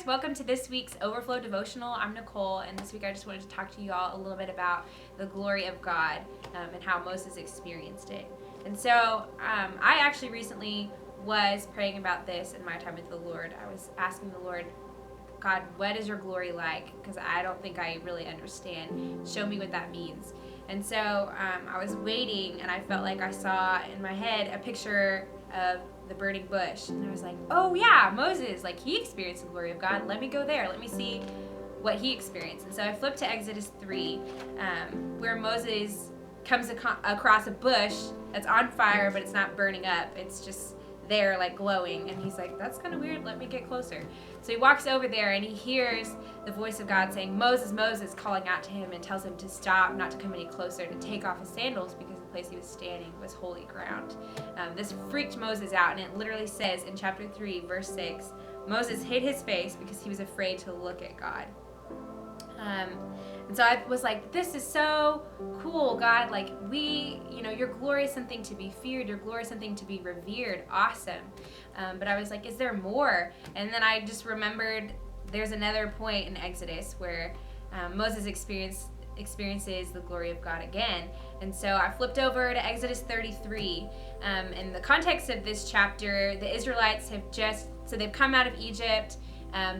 guys, welcome to this week's Overflow Devotional. I'm Nicole, and this week I just wanted to talk to you all a little bit about the glory of God and how Moses experienced it. And so I actually recently was praying about this in my time with the Lord. I was asking the Lord, God, what is your glory like? Because I don't think I really understand. Show me what that means. And so I was waiting, and I felt like I saw in my head a picture of the burning bush. And I was like, oh yeah, Moses, like he experienced the glory of God. Let me go there. Let me see what he experienced. And so I flipped to Exodus 3, where Moses comes across a bush that's on fire, but it's not burning up. It's just there like glowing. And he's like, that's kind of weird. Let me get closer. So he walks over there and he hears the voice of God saying, Moses, Moses, calling out to him, and tells him to stop, not to come any closer, to take off his sandals because the place he was standing was holy ground. This freaked Moses out, and it literally says in chapter 3, verse 6, Moses hid his face because he was afraid to look at God. And so I was like, this is so cool, God. Like, your glory is something to be feared. Your glory is something to be revered. Awesome. But I was like, is there more? And then I just remembered there's another point in Exodus where Moses experiences the glory of God again. And so I flipped over to Exodus 33. In the context of this chapter, the Israelites they've come out of Egypt.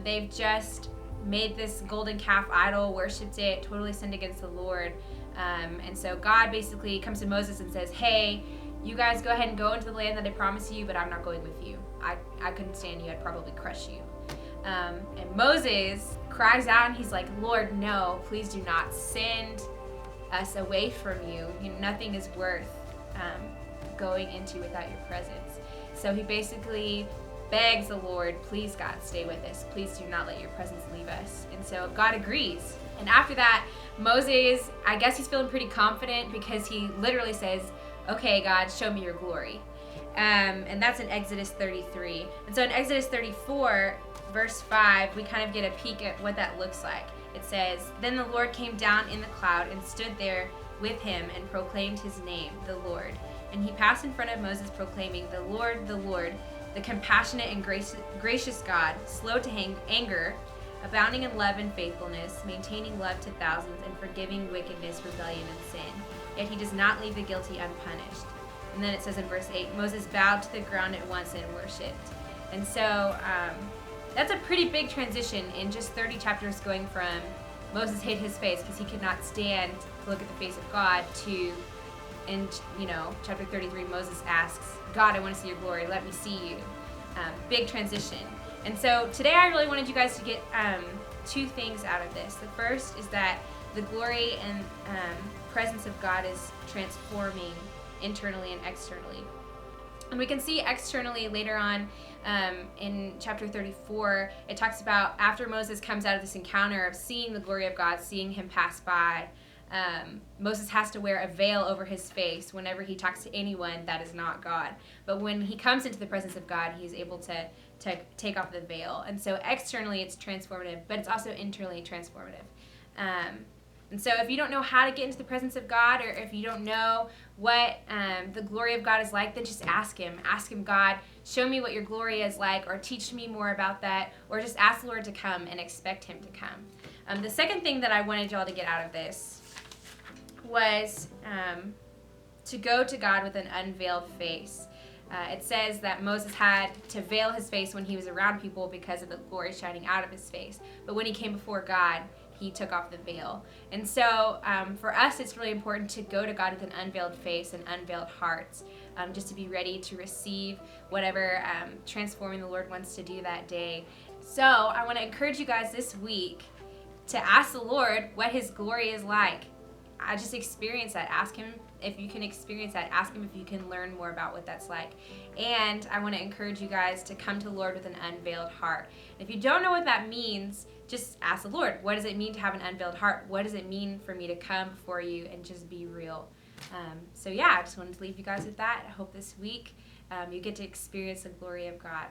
They've just made this golden calf idol, worshipped it, totally sinned against the Lord. And so God basically comes to Moses and says, hey, you guys go ahead and go into the land that I promised you, but I'm not going with you. I couldn't stand you. I'd probably crush you. And Moses cries out and he's like, Lord, no, please do not send us away from you. Nothing is worth going into without your presence. So he basically begs the Lord, please God, stay with us. Please do not let your presence leave us. And so God agrees. And after that, Moses, I guess he's feeling pretty confident because he literally says, okay, God, show me your glory. And that's in Exodus 33. And so in Exodus 34, verse 5, we kind of get a peek at what that looks like. It says, then the Lord came down in the cloud and stood there with him and proclaimed his name, the Lord. And he passed in front of Moses proclaiming, the Lord, the compassionate and gracious God, slow to anger, abounding in love and faithfulness, maintaining love to thousands, and forgiving wickedness, rebellion, and sin. Yet he does not leave the guilty unpunished. And then it says in verse 8, Moses bowed to the ground at once and worshipped. And so that's a pretty big transition in just 30 chapters, going from Moses hid his face because he could not stand to look at the face of God to, in chapter 33, Moses asks, God, I want to see your glory. Let me see you. Big transition. And so today I really wanted you guys to get two things out of this. The first is that the glory and presence of God is transforming internally and externally. And we can see externally later on in chapter 34, it talks about after Moses comes out of this encounter of seeing the glory of God, seeing him pass by, Moses has to wear a veil over his face whenever he talks to anyone that is not God. But when he comes into the presence of God, he's able to take off the veil. And so externally it's transformative, but it's also internally transformative. And so if you don't know how to get into the presence of God, or if you don't know what the glory of God is like, then just ask him. Ask him, God, show me what your glory is like, or teach me more about that, or just ask the Lord to come and expect him to come. The second thing that I wanted y'all to get out of this was to go to God with an unveiled face. It says that Moses had to veil his face when he was around people because of the glory shining out of his face. But when he came before God, he took off the veil. And so for us, it's really important to go to God with an unveiled face and unveiled hearts, just to be ready to receive whatever transforming the Lord wants to do that day. So I want to encourage you guys this week to ask the Lord what his glory is like. I just experience that. Ask him if you can experience that. Ask him if you can learn more about what that's like. And I want to encourage you guys to come to the Lord with an unveiled heart. If you don't know what that means, just ask the Lord, what does it mean to have an unveiled heart? What does it mean for me to come before you and just be real? I just wanted to leave you guys with that. I hope this week you get to experience the glory of God.